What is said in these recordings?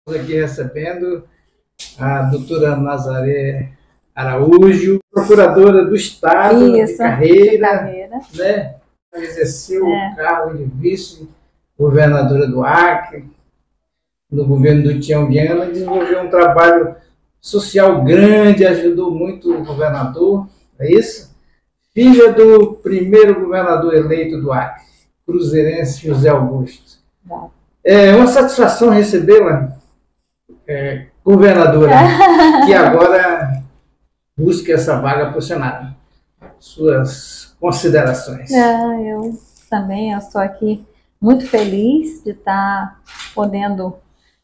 Aqui recebendo a doutora Nazaré Araújo, procuradora do Estado de carreira, né? Exerceu o cargo de vice-governadora do Acre, no governo do Tião Guiana, desenvolveu um trabalho social grande, ajudou muito o governador, é isso? Filha do primeiro governador eleito do Acre, cruzeirense José Augusto. É uma satisfação recebê-la, governadora, que agora busca essa vaga para o Senado. Suas considerações. Eu também estou aqui muito feliz de estar podendo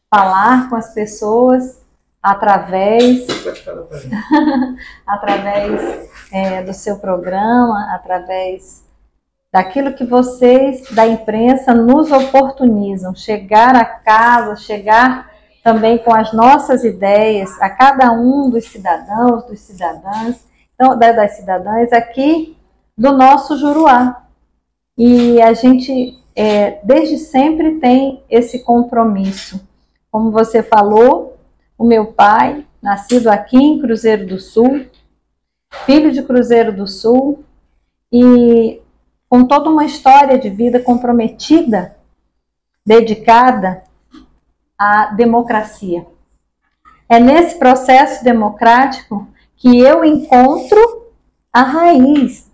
falar com as pessoas através do seu programa, através daquilo que vocês da imprensa nos oportunizam, chegar a casa, chegar também com as nossas ideias a cada um dos cidadãos, dos cidadãs, então, das cidadãs aqui do nosso Juruá. E a gente, desde sempre, tem esse compromisso. Como você falou, o meu pai, nascido aqui em Cruzeiro do Sul, filho de Cruzeiro do Sul, e com toda uma história de vida comprometida, dedicada à democracia. É nesse processo democrático que eu encontro a raiz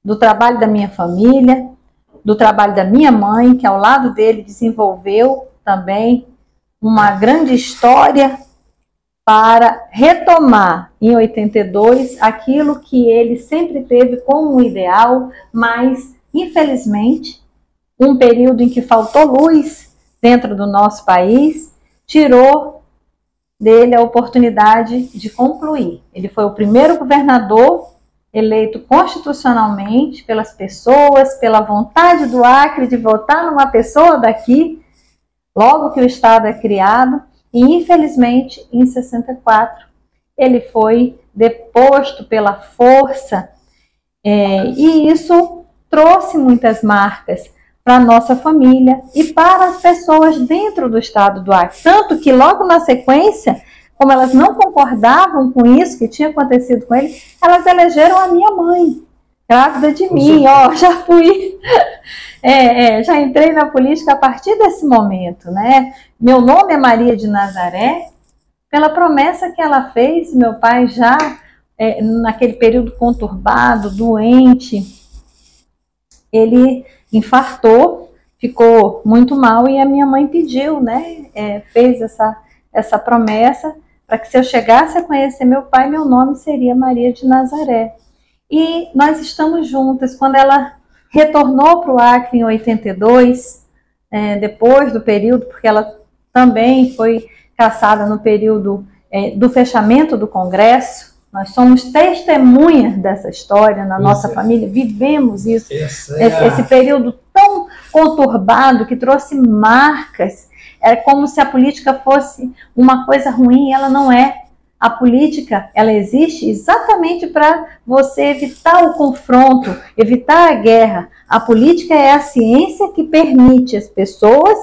do trabalho da minha família, do trabalho da minha mãe, que ao lado dele desenvolveu também uma grande história para retomar em 82 aquilo que ele sempre teve como um ideal, mas infelizmente um período em que faltou luz dentro do nosso país tirou dele a oportunidade de concluir. Ele foi o primeiro governador eleito constitucionalmente pelas pessoas, pela vontade do Acre de votar numa pessoa daqui, logo que o Estado é criado, e infelizmente em 64 ele foi deposto pela força, e isso trouxe muitas marcas para a nossa família e para as pessoas dentro do Estado do Acre. Tanto que logo na sequência, como elas não concordavam com isso que tinha acontecido com ele, elas elegeram a minha mãe, grávida de mim. Já fui, já entrei na política a partir desse momento, né? Meu nome é Maria de Nazaré, pela promessa que ela fez. Meu pai já, naquele período conturbado, doente, ele infartou, ficou muito mal, e a minha mãe pediu, né? Fez essa promessa para que, se eu chegasse a conhecer meu pai, meu nome seria Maria de Nazaré. E nós estamos juntas. Quando ela retornou para o Acre em 82, depois do período, porque ela também foi cassada no período do fechamento do Congresso. Nós somos testemunhas dessa história na nossa família, vivemos isso, esse período tão conturbado que trouxe marcas. É como se a política fosse uma coisa ruim, ela não é. A política, ela existe exatamente para você evitar o confronto, evitar a guerra. A política é a ciência que permite às pessoas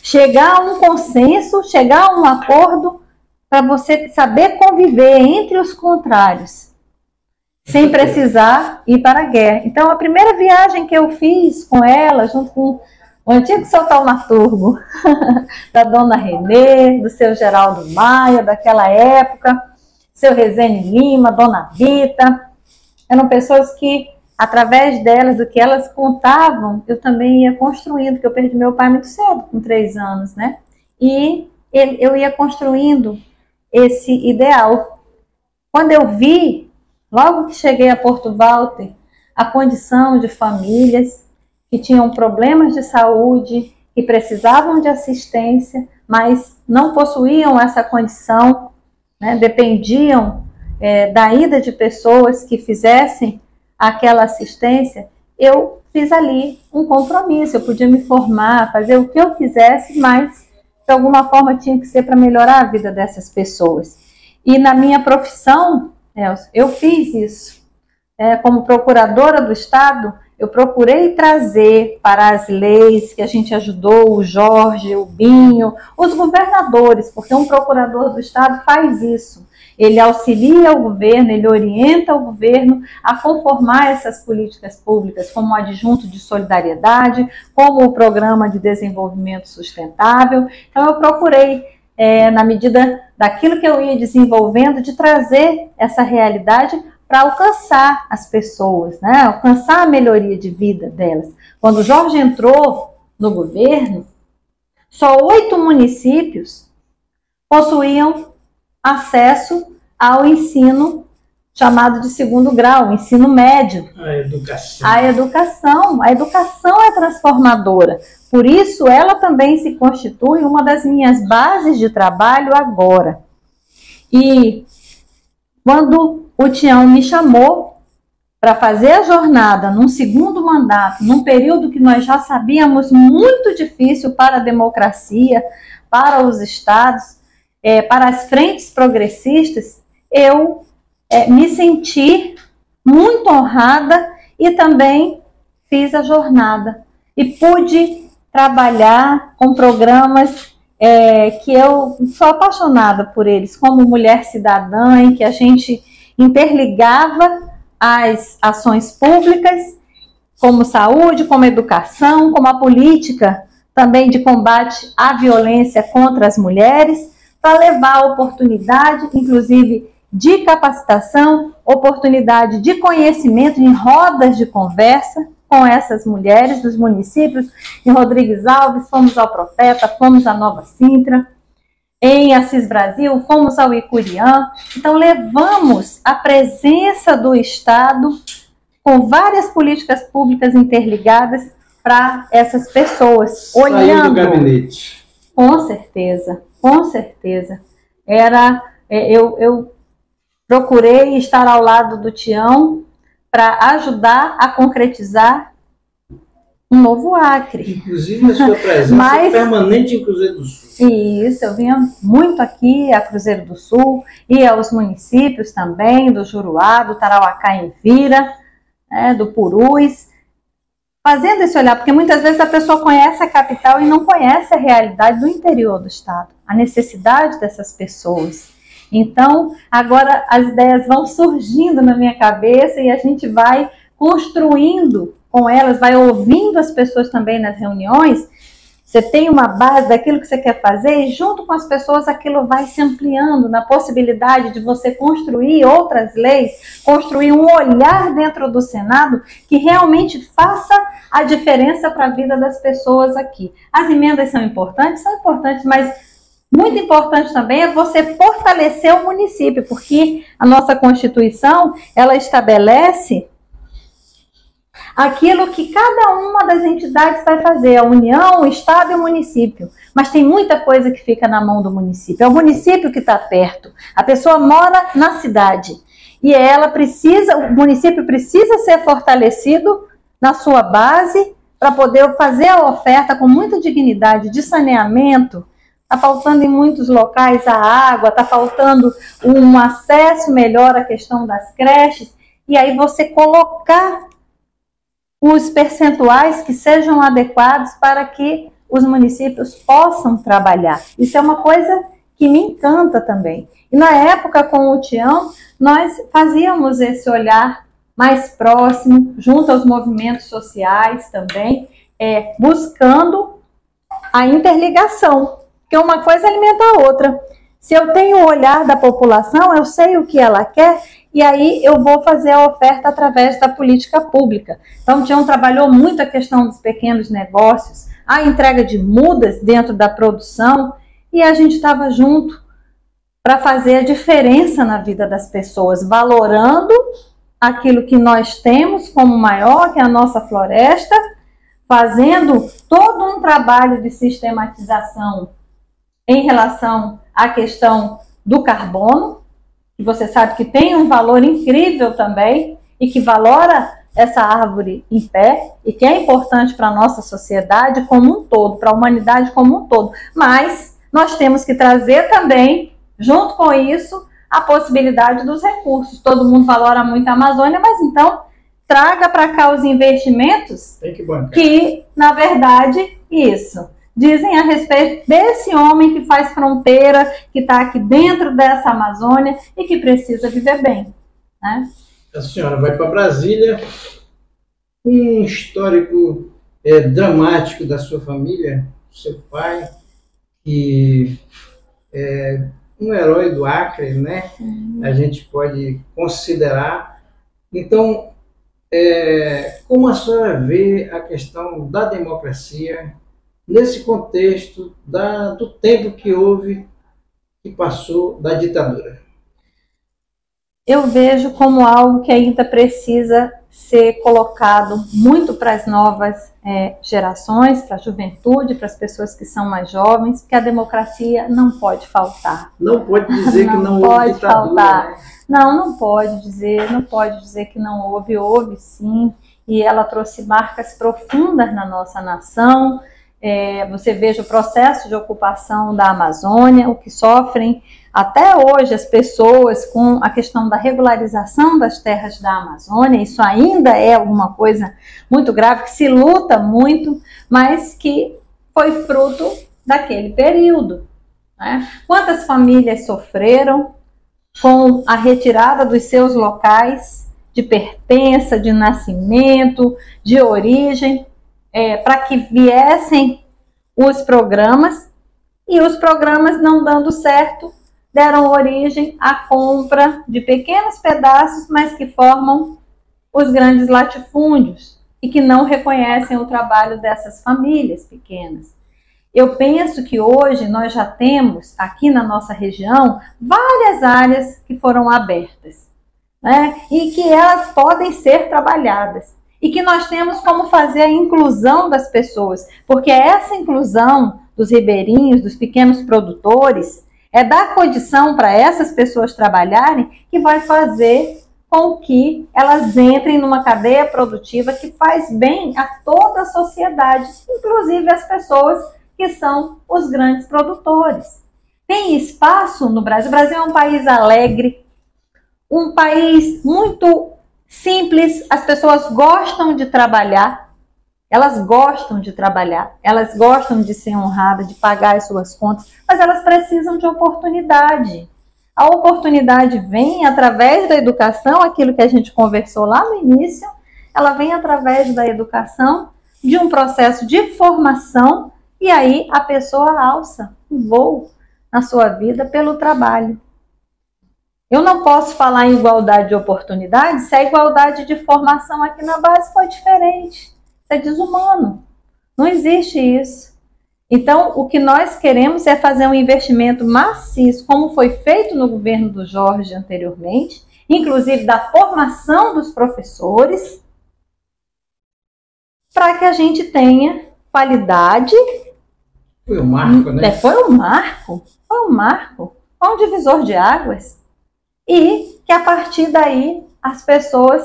chegar a um consenso, chegar a um acordo, para você saber conviver entre os contrários, sem precisar ir para a guerra. Então, a primeira viagem que eu fiz com ela, junto com o antigo seu taumaturgo, da dona Renê, do seu Geraldo Maia, daquela época, seu Rezende Lima, dona Rita, eram pessoas que, através delas, do que elas contavam, eu também ia construindo, porque eu perdi meu pai muito cedo, com 3 anos, né? E eu ia construindo esse ideal. Quando eu vi, logo que cheguei a Porto Walter, a condição de famílias que tinham problemas de saúde, que precisavam de assistência, mas não possuíam essa condição, né? Dependiam da ida de pessoas que fizessem aquela assistência. Eu fiz ali um compromisso. Eu podia me formar, fazer o que eu quisesse, mas de alguma forma tinha que ser para melhorar a vida dessas pessoas. E na minha profissão, Nelson, eu fiz isso. Como procuradora do Estado, eu procurei trazer para as leis que a gente ajudou, o Jorge, o Binho, os governadores, porque um procurador do Estado faz isso. Ele auxilia o governo, ele orienta o governo a conformar essas políticas públicas, como o adjunto de solidariedade, como o programa de desenvolvimento sustentável. Então, eu procurei, na medida daquilo que eu ia desenvolvendo, de trazer essa realidade para alcançar as pessoas, né? Alcançar a melhoria de vida delas. Quando o Jorge entrou no governo, só 8 municípios possuíam acesso ao ensino chamado de segundo grau, ensino médio. A educação. A educação é transformadora. Por isso, ela também se constitui uma das minhas bases de trabalho agora. E quando o Tião me chamou para fazer a jornada num segundo mandato, num período que nós já sabíamos muito difícil para a democracia, para os estados, para as frentes progressistas, eu me senti muito honrada e também fiz a jornada. E pude trabalhar com programas que eu sou apaixonada por eles, como Mulher Cidadã, em que a gente interligava as ações públicas, como saúde, como educação, como a política também de combate à violência contra as mulheres, para levar a oportunidade, inclusive, de capacitação, oportunidade de conhecimento em rodas de conversa com essas mulheres dos municípios. Em Rodrigues Alves, fomos ao Profeta, fomos à Nova Sintra, em Assis Brasil, fomos ao Icuriã. Então, levamos a presença do Estado com várias políticas públicas interligadas para essas pessoas. Saiu do gabinete. Com certeza, com certeza. Eu procurei estar ao lado do Tião para ajudar a concretizar um novo Acre. Inclusive a sua presença permanente em Cruzeiro do Sul. Isso, eu vinha muito aqui a Cruzeiro do Sul e aos municípios também, do Juruá, do Tarauacá-Envira, do Purus, fazendo esse olhar, porque muitas vezes a pessoa conhece a capital e não conhece a realidade do interior do estado, a necessidade dessas pessoas. Então, agora as ideias vão surgindo na minha cabeça e a gente vai construindo com elas, vai ouvindo as pessoas também nas reuniões. Você tem uma base daquilo que você quer fazer e junto com as pessoas aquilo vai se ampliando na possibilidade de você construir outras leis, construir um olhar dentro do Senado que realmente faça a diferença para a vida das pessoas aqui. As emendas são importantes, mas muito importante também é você fortalecer o município, porque a nossa Constituição, ela estabelece aquilo que cada uma das entidades vai fazer, a União, o Estado e o município. Mas tem muita coisa que fica na mão do município. É o município que está perto. A pessoa mora na cidade. E o município precisa ser fortalecido na sua base para poder fazer a oferta com muita dignidade de saneamento. Está faltando em muitos locais a água, está faltando um acesso melhor à questão das creches. E aí você colocar os percentuais que sejam adequados para que os municípios possam trabalhar. Isso é uma coisa que me encanta também. E na época, com o Tião, nós fazíamos esse olhar mais próximo, junto aos movimentos sociais também, buscando a interligação, porque uma coisa alimenta a outra. Se eu tenho o olhar da população, eu sei o que ela quer, e aí eu vou fazer a oferta através da política pública. Então, o Tião trabalhou muito a questão dos pequenos negócios, a entrega de mudas dentro da produção, e a gente estava junto para fazer a diferença na vida das pessoas, valorando aquilo que nós temos como maior, que é a nossa floresta, fazendo todo um trabalho de sistematização em relação à questão do carbono, que você sabe que tem um valor incrível também e que valora essa árvore em pé e que é importante para a nossa sociedade como um todo, para a humanidade como um todo. Mas nós temos que trazer também, junto com isso, a possibilidade dos recursos. Todo mundo valora muito a Amazônia, mas então traga para cá os investimentos tem que bancar. Que, na verdade, isso, dizem a respeito desse homem que faz fronteira, que está aqui dentro dessa Amazônia e que precisa viver bem, né? A senhora vai para Brasília, um histórico dramático da sua família, seu pai, que é um herói do Acre, né? A gente pode considerar. Então, como a senhora vê a questão da democracia nesse contexto do tempo que houve, que passou da ditadura? Eu vejo como algo que ainda precisa ser colocado muito para as novas gerações, para a juventude, para as pessoas que são mais jovens, que a democracia não pode faltar. Não pode dizer que não houve ditadura. Faltar. Né? Não pode dizer que não houve, houve sim, e ela trouxe marcas profundas na nossa nação. Você veja o processo de ocupação da Amazônia, o que sofrem até hoje as pessoas com a questão da regularização das terras da Amazônia. Isso ainda é alguma coisa muito grave, que se luta muito, mas que foi fruto daquele período, né? Quantas famílias sofreram com a retirada dos seus locais de pertença, de nascimento, de origem, para que viessem os programas, e os programas não dando certo, deram origem à compra de pequenos pedaços, mas que formam os grandes latifúndios e que não reconhecem o trabalho dessas famílias pequenas. Eu penso que hoje nós já temos aqui na nossa região várias áreas que foram abertas, né? E que elas podem ser trabalhadas. E que nós temos como fazer a inclusão das pessoas, porque essa inclusão dos ribeirinhos, dos pequenos produtores, dar condição para essas pessoas trabalharem, que vai fazer com que elas entrem numa cadeia produtiva que faz bem a toda a sociedade, inclusive as pessoas que são os grandes produtores. Tem espaço no Brasil. O Brasil é um país alegre, um país muito simples, as pessoas gostam de trabalhar, elas gostam de ser honradas, de pagar as suas contas, mas elas precisam de oportunidade. A oportunidade vem através da educação, aquilo que a gente conversou lá no início, ela vem através da educação, de um processo de formação, e aí a pessoa alça um voo na sua vida pelo trabalho. Eu não posso falar em igualdade de oportunidade se a igualdade de formação aqui na base foi diferente. Isso é desumano. Não existe isso. Então, o que nós queremos é fazer um investimento maciço, como foi feito no governo do Jorge anteriormente, inclusive da formação dos professores, para que a gente tenha qualidade. Foi um marco, né? Foi um marco. Foi um divisor de águas. E que a partir daí as pessoas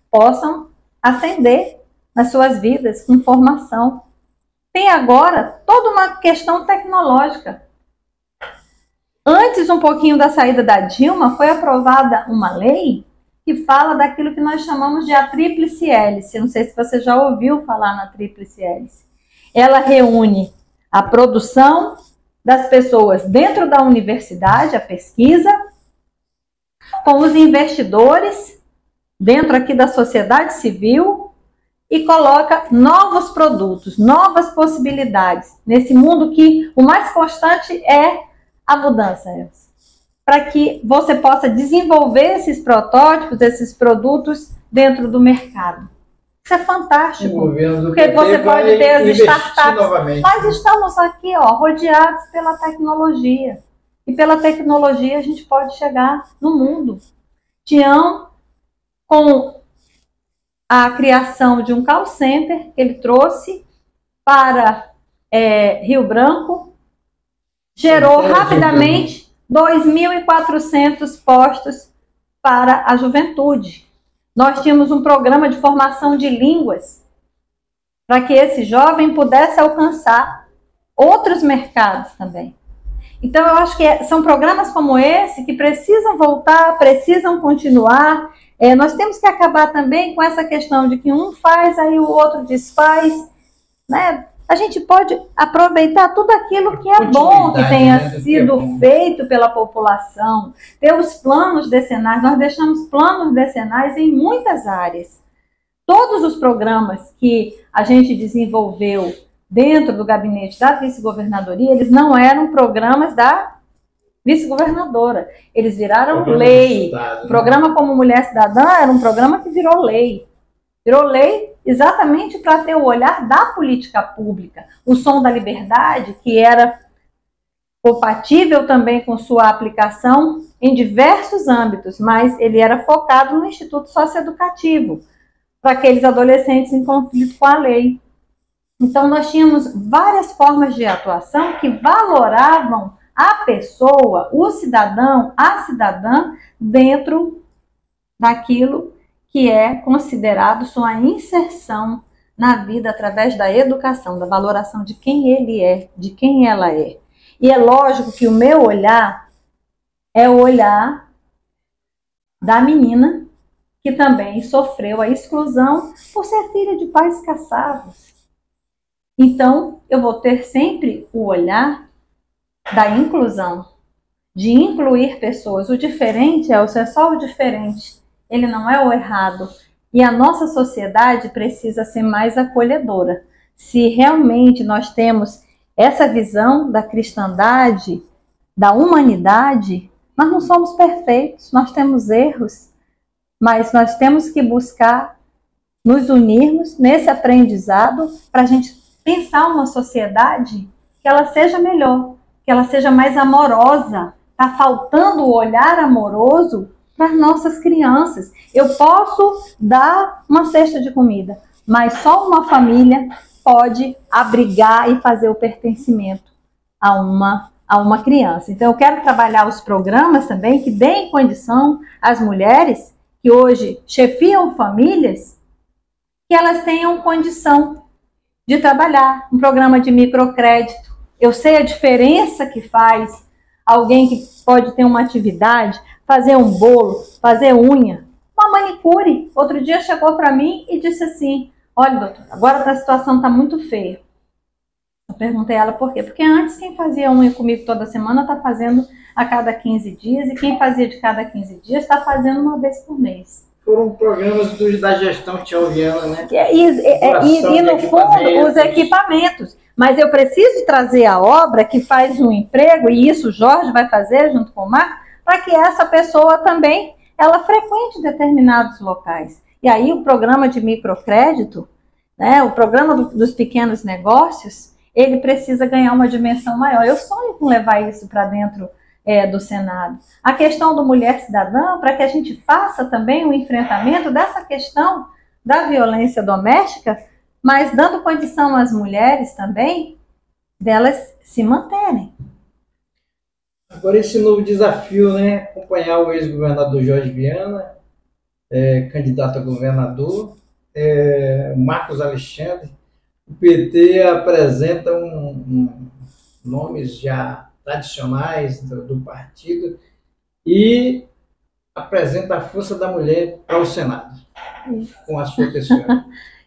possam ascender nas suas vidas com formação. Tem agora toda uma questão tecnológica. Antes, um pouquinho da saída da Dilma, foi aprovada uma lei que fala daquilo que nós chamamos de a tríplice hélice. Não sei se você já ouviu falar na tríplice hélice. Ela reúne a produção das pessoas dentro da universidade, a pesquisa, com os investidores dentro aqui da sociedade civil e coloca novos produtos, novas possibilidades nesse mundo que o mais constante é a mudança, Elza, para que você possa desenvolver esses protótipos, esses produtos dentro do mercado. Isso é fantástico, porque você pode ter as startups. Novamente. Nós estamos aqui, rodeados pela tecnologia. E pela tecnologia a gente pode chegar no mundo. Tião, com a criação de um call center que ele trouxe para Rio Branco, gerou rapidamente 2.400 postos para a juventude. Nós tínhamos um programa de formação de línguas para que esse jovem pudesse alcançar outros mercados também. Então, eu acho que são programas como esse que precisam voltar, precisam continuar. Nós temos que acabar também com essa questão de que um faz, aí o outro desfaz, né? A gente pode aproveitar tudo aquilo que é bom, que tenha sido feito pela população, ter os planos decenais. Nós deixamos planos decenais em muitas áreas. Todos os programas que a gente desenvolveu dentro do gabinete da vice-governadoria, eles não eram programas da vice-governadora, eles viraram lei. O programa Como Mulher Cidadã era um programa que virou lei. Virou lei exatamente para ter o olhar da política pública. O Som da Liberdade, que era compatível também com sua aplicação em diversos âmbitos, mas ele era focado no Instituto Socioeducativo, para aqueles adolescentes em conflito com a lei. Então, nós tínhamos várias formas de atuação que valoravam a pessoa, o cidadão, a cidadã, dentro daquilo que é considerado sua inserção na vida através da educação, da valoração de quem ele é, de quem ela é. E é lógico que o meu olhar é o olhar da menina que também sofreu a exclusão por ser filha de pais casados. Então, eu vou ter sempre o olhar da inclusão, de incluir pessoas. O diferente é só o diferente, ele não é o errado. E a nossa sociedade precisa ser mais acolhedora. Se realmente nós temos essa visão da cristandade, da humanidade, nós não somos perfeitos, nós temos erros, mas nós temos que buscar nos unirmos nesse aprendizado para a gente pensar uma sociedade que ela seja melhor, que ela seja mais amorosa. Está faltando o olhar amoroso para as nossas crianças. Eu posso dar uma cesta de comida, mas só uma família pode abrigar e fazer o pertencimento a uma criança. Então, eu quero trabalhar os programas também que deem condição às mulheres que hoje chefiam famílias, que elas tenham condição de trabalhar. Um programa de microcrédito. Eu sei a diferença que faz alguém que pode ter uma atividade, fazer um bolo, fazer unha, uma manicure. Outro dia chegou para mim e disse assim: olha, doutor, agora a situação está muito feia. Eu perguntei a ela por quê. Porque antes quem fazia unha comigo toda semana está fazendo a cada 15 dias, e quem fazia de cada 15 dias está fazendo uma vez por mês. Foram programas da gestão tchauviana, né? E no fundo, os equipamentos. Mas eu preciso trazer a obra que faz um emprego, e isso o Jorge vai fazer junto com o Marco, para que essa pessoa também, ela frequente determinados locais. E aí o programa de microcrédito, né, o programa dos pequenos negócios, ele precisa ganhar uma dimensão maior. Eu sonho com levar isso para dentro do Senado. A questão do Mulher Cidadã, para que a gente faça também o enfrentamento dessa questão da violência doméstica, mas dando condição às mulheres também delas se manterem. Agora esse novo desafio, né? Acompanhar o ex-governador Jorge Viana, candidato a governador, Marcos Alexandre. O PT apresenta nomes já tradicionais do partido e apresenta a força da mulher para o Senado, com a sua pessoa.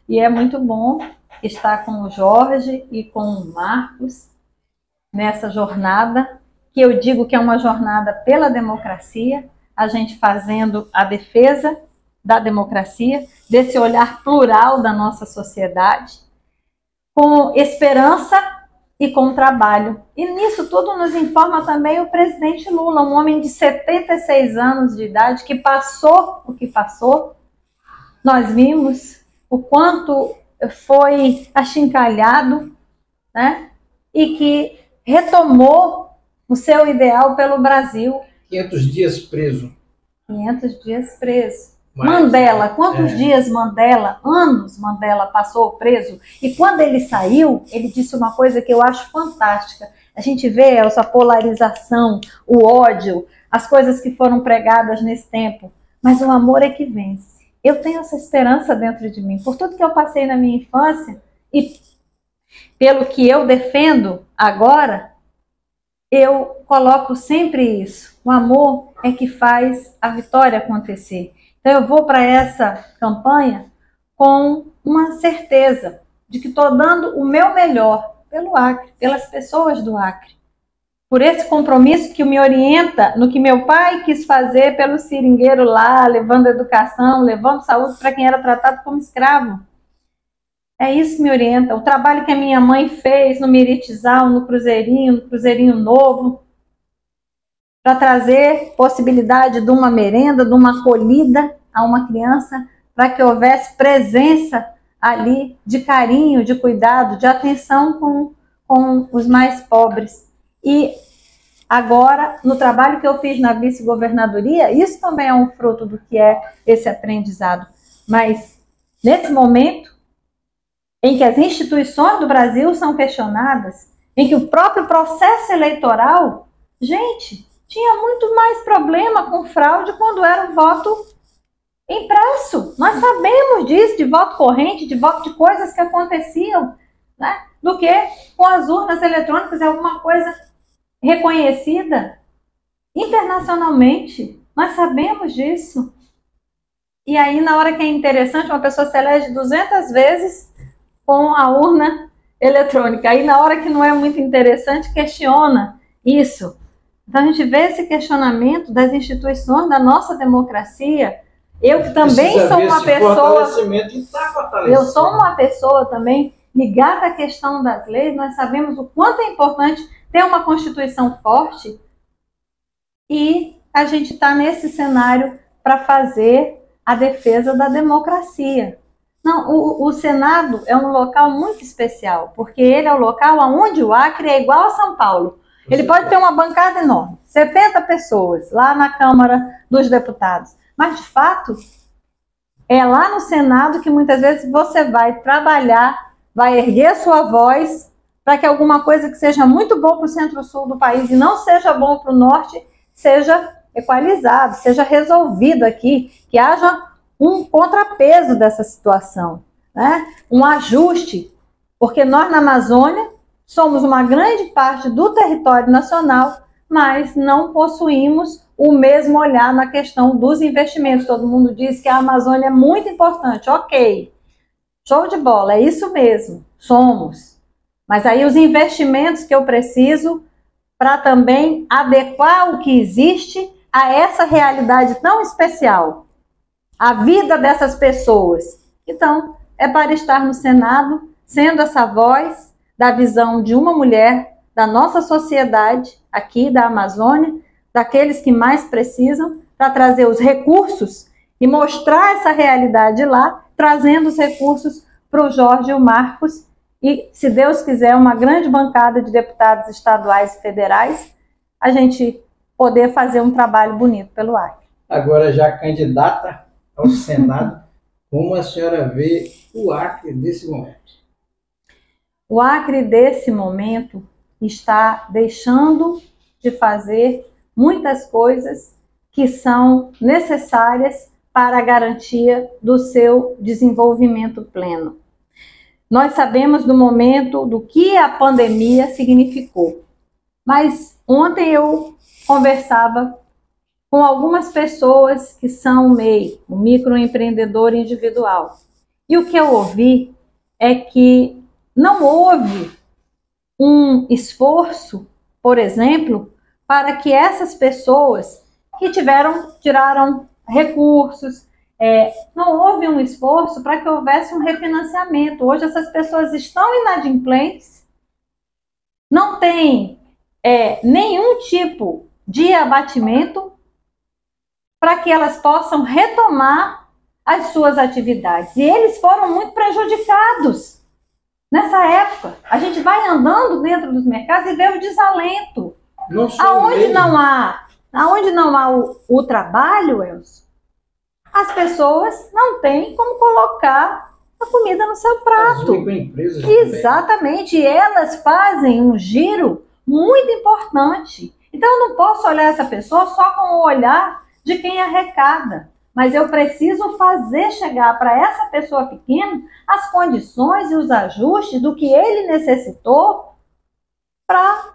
E é muito bom estar com o Jorge e com o Marcos nessa jornada, que eu digo que é uma jornada pela democracia, a gente fazendo a defesa da democracia, desse olhar plural da nossa sociedade, com esperança e com trabalho. E nisso tudo nos informa também o presidente Lula, um homem de 76 anos de idade, que passou o que passou. Nós vimos o quanto foi achincalhado, né? E que retomou o seu ideal pelo Brasil. 500 dias preso. 500 dias preso. Mandela, quantos dias anos Mandela passou preso? E quando ele saiu, ele disse uma coisa que eu acho fantástica. A gente vê essa polarização, o ódio, as coisas que foram pregadas nesse tempo. Mas o amor é que vence. Eu tenho essa esperança dentro de mim. Por tudo que eu passei na minha infância e pelo que eu defendo agora, eu coloco sempre isso. O amor é que faz a vitória acontecer. Então eu vou para essa campanha com uma certeza de que estou dando o meu melhor pelo Acre, pelas pessoas do Acre. Por esse compromisso que me orienta no que meu pai quis fazer pelo seringueiro lá, levando educação, levando saúde para quem era tratado como escravo. É isso que me orienta. O trabalho que a minha mãe fez no Miritizal, no Cruzeirinho Novo, para trazer possibilidade de uma merenda, de uma acolhida a uma criança, para que houvesse presença ali de carinho, de cuidado, de atenção com os mais pobres. E agora, no trabalho que eu fiz na vice-governadoria, isso também é um fruto do que é esse aprendizado. Mas, nesse momento, em que as instituições do Brasil são questionadas, em que o próprio processo eleitoral, gente, tinha muito mais problema com fraude quando era o voto impresso. Nós sabemos disso, de voto corrente, de voto de coisas que aconteciam, né? Do que com as urnas eletrônicas, é alguma coisa reconhecida internacionalmente. Nós sabemos disso. E aí, na hora que é interessante, uma pessoa se elege 200 vezes com a urna eletrônica. Aí, na hora que não é muito interessante, questiona isso. Então, a gente vê esse questionamento das instituições da nossa democracia. Eu que também sou uma pessoa... Eu sou uma pessoa também ligada à questão das leis. Nós sabemos o quanto é importante ter uma Constituição forte. E a gente está nesse cenário para fazer a defesa da democracia. Não, o Senado é um local muito especial, porque ele é o local onde o Acre é igual a São Paulo. Ele pode ter uma bancada enorme, 70 pessoas, lá na Câmara dos Deputados. Mas, de fato, é lá no Senado que muitas vezes você vai trabalhar, vai erguer sua voz para que alguma coisa que seja muito bom para o centro-sul do país e não seja bom para o norte, seja equalizado, seja resolvido aqui, que haja um contrapeso dessa situação, né? Um ajuste, porque nós na Amazônia somos uma grande parte do território nacional, mas não possuímos o mesmo olhar na questão dos investimentos. Todo mundo diz que a Amazônia é muito importante, ok, show de bola, é isso mesmo, somos. Mas aí os investimentos que eu preciso para também adequar o que existe a essa realidade tão especial, a vida dessas pessoas. Então, é para estar no Senado, sendo essa voz da visão de uma mulher, da nossa sociedade, aqui da Amazônia, daqueles que mais precisam, para trazer os recursos e mostrar essa realidade lá, trazendo os recursos para o Jorge e o Marcos, e, se Deus quiser, uma grande bancada de deputados estaduais e federais, a gente poder fazer um trabalho bonito pelo Acre. Agora, já candidata ao Senado, como a senhora vê o Acre nesse momento? O Acre, desse momento, está deixando de fazer muitas coisas que são necessárias para a garantia do seu desenvolvimento pleno. Nós sabemos do momento do que a pandemia significou, mas ontem eu conversava com algumas pessoas que são o MEI, o microempreendedor individual. E o que eu ouvi é que não houve um esforço, por exemplo, para que essas pessoas que tiraram recursos, não houve um esforço para que houvesse um refinanciamento. Hoje essas pessoas estão inadimplentes, não têm nenhum tipo de abatimento para que elas possam retomar as suas atividades. E eles foram muito prejudicados nessa época. A gente vai andando dentro dos mercados e vê o desalento. Aonde não há o trabalho, Elcio, as pessoas não têm como colocar a comida no seu prato. Exatamente. E elas fazem um giro muito importante. Então eu não posso olhar essa pessoa só com o olhar de quem arrecada, mas eu preciso fazer chegar para essa pessoa pequena as condições e os ajustes do que ele necessitou para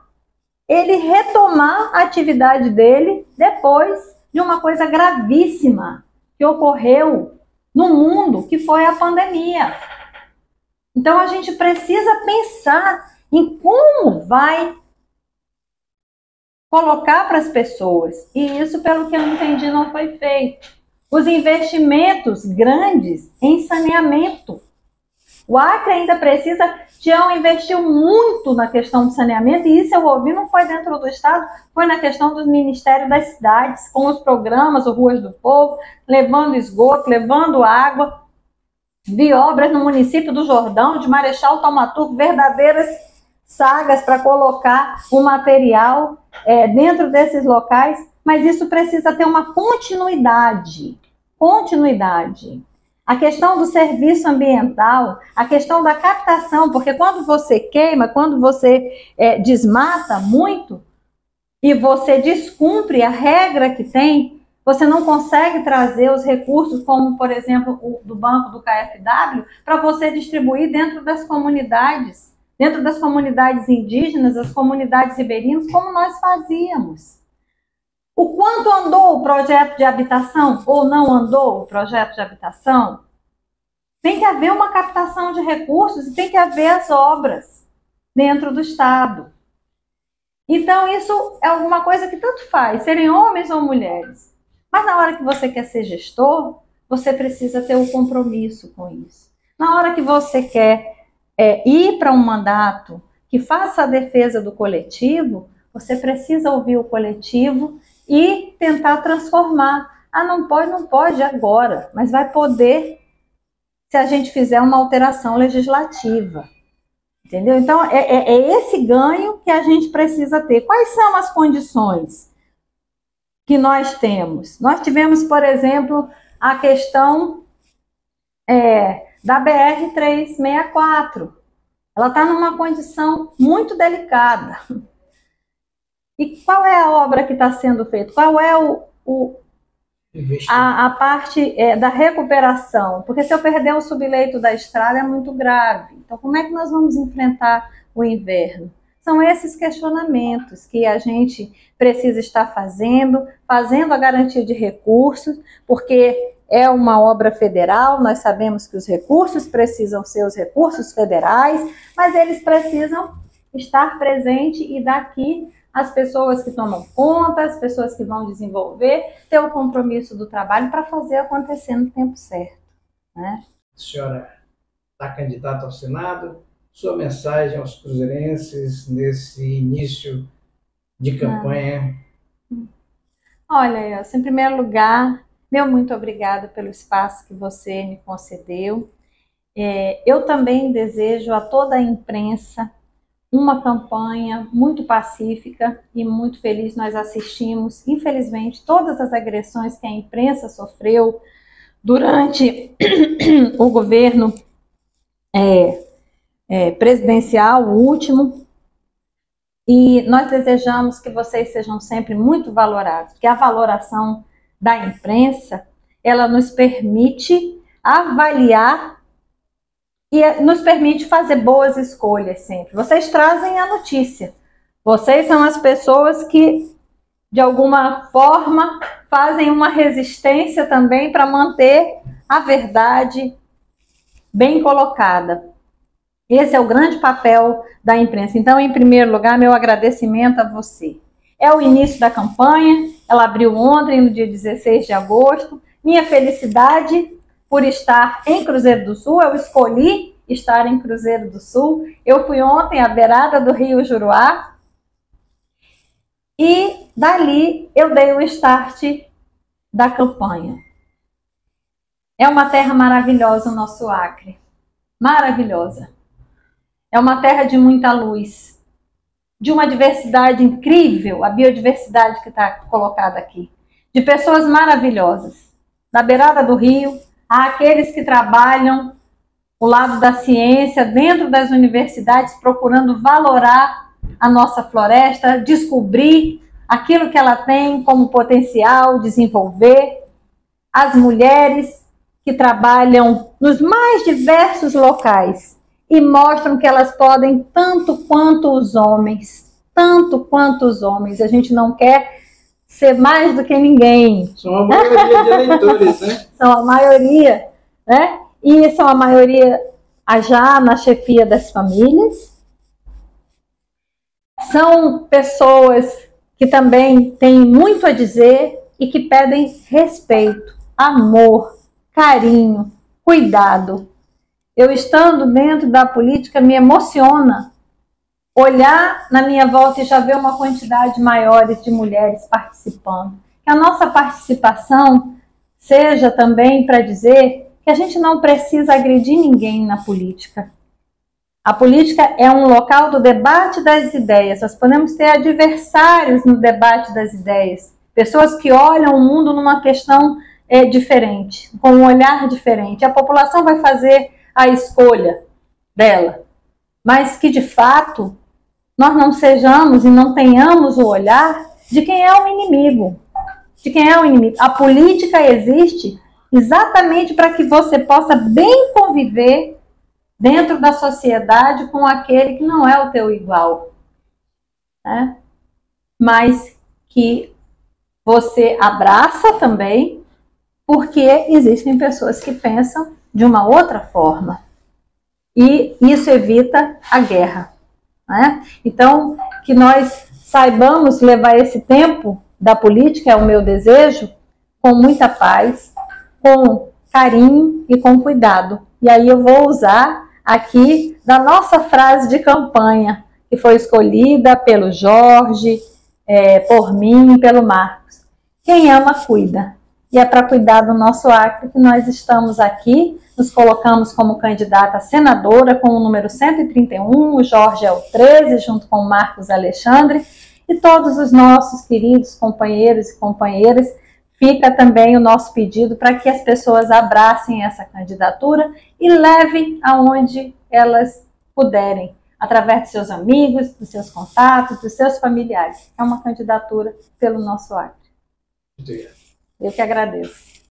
ele retomar a atividade dele depois de uma coisa gravíssima, que ocorreu no mundo, que foi a pandemia. Então a gente precisa pensar em como vai colocar para as pessoas. E isso, pelo que eu entendi, não foi feito. Os investimentos grandes em saneamento. O Acre ainda precisa, Tião investiu muito na questão do saneamento, e isso eu ouvi, não foi dentro do Estado, foi na questão do Ministério das Cidades, com os programas, o Ruas do Povo, levando esgoto, levando água. Vi obras no município do Jordão, de Marechal Thaumaturgo, verdadeiras sagas para colocar o material dentro desses locais, mas isso precisa ter uma continuidade. A questão do serviço ambiental, a questão da captação, porque quando você queima, quando você desmata muito e você descumpre a regra que tem, você não consegue trazer os recursos, como, por exemplo, o do banco do KfW, para você distribuir dentro das comunidades indígenas, as comunidades ribeirinhas, como nós fazíamos. O quanto andou o projeto de habitação ou não andou o projeto de habitação? Tem que haver uma captação de recursos e tem que haver as obras dentro do Estado. Então, isso é alguma coisa que tanto faz, serem homens ou mulheres. Mas na hora que você quer ser gestor, você precisa ter um compromisso com isso. Na hora que você quer ir para um mandato que faça a defesa do coletivo, você precisa ouvir o coletivo e tentar transformar. Não pode agora, mas vai poder se a gente fizer uma alteração legislativa. Entendeu? Então, é esse ganho que a gente precisa ter. Quais são as condições que nós temos? Nós tivemos, por exemplo, a questão da BR-364. Ela está numa condição muito delicada. E qual é a obra que está sendo feita? Qual é a parte da recuperação? Porque se eu perder o subleito da estrada é muito grave. Então, como é que nós vamos enfrentar o inverno? São esses questionamentos que a gente precisa estar fazendo a garantia de recursos, porque é uma obra federal, nós sabemos que os recursos precisam ser os recursos federais, mas eles precisam estar presentes e daqui as pessoas que tomam conta, as pessoas que vão desenvolver, ter o compromisso do trabalho para fazer acontecer no tempo certo. Né? A senhora está candidata ao Senado, sua mensagem aos cruzeirenses nesse início de campanha? Olha, Elcio, em primeiro lugar, meu muito obrigada pelo espaço que você me concedeu. Eu também desejo a toda a imprensa uma campanha muito pacífica e muito feliz. Nós assistimos, infelizmente, todas as agressões que a imprensa sofreu durante o governo presidencial, o último, e nós desejamos que vocês sejam sempre muito valorados, porque a valoração da imprensa, ela nos permite avaliar e nos permite fazer boas escolhas sempre. Vocês trazem a notícia. Vocês são as pessoas que, de alguma forma, fazem uma resistência também para manter a verdade bem colocada. Esse é o grande papel da imprensa. Então, em primeiro lugar, meu agradecimento a você. É o início da campanha, ela abriu ontem, no dia 16 de agosto. Minha felicidade por estar em Cruzeiro do Sul, eu escolhi estar em Cruzeiro do Sul. Eu fui ontem à beirada do Rio Juruá e dali eu dei o start da campanha. É uma terra maravilhosa o nosso Acre, maravilhosa. É uma terra de muita luz, de uma diversidade incrível, a biodiversidade que está colocada aqui, de pessoas maravilhosas. Na beirada do rio, há aqueles que trabalham o lado da ciência dentro das universidades, procurando valorar a nossa floresta, descobrir aquilo que ela tem como potencial, desenvolver. As mulheres que trabalham nos mais diversos locais e mostram que elas podem tanto quanto os homens, tanto quanto os homens. A gente não quer ser mais do que ninguém. São a maioria de eleitores, né? São a maioria, né? E são a maioria já na chefia das famílias. São pessoas que também têm muito a dizer e que pedem respeito, amor, carinho, cuidado. Eu, estando dentro da política, me emociona olhar na minha volta e já ver uma quantidade maior de mulheres participando. Que a nossa participação seja também para dizer que a gente não precisa agredir ninguém na política. A política é um local do debate das ideias. Nós podemos ter adversários no debate das ideias. Pessoas que olham o mundo numa questão diferente, com um olhar diferente. A população vai fazer a escolha dela, mas que de fato nós não sejamos e não tenhamos o olhar de quem é o inimigo. De quem é o inimigo. A política existe exatamente para que você possa bem conviver dentro da sociedade com aquele que não é o teu igual, né? Mas que você abraça também, porque existem pessoas que pensam de uma outra forma. E isso evita a guerra, né? Então, que nós saibamos levar esse tempo da política, é o meu desejo, com muita paz, com carinho e com cuidado. E aí eu vou usar aqui da nossa frase de campanha, que foi escolhida pelo Jorge, por mim e pelo Marcos. Quem ama, cuida. E é para cuidar do nosso Acre que nós estamos aqui, nos colocamos como candidata a senadora com o número 131, o Jorge é o 13, junto com o Marcos Alexandre, e todos os nossos queridos companheiros e companheiras. Fica também o nosso pedido para que as pessoas abracem essa candidatura e levem aonde elas puderem, através dos seus amigos, dos seus contatos, dos seus familiares. É uma candidatura pelo nosso Acre. Muito obrigado. Eu que agradeço.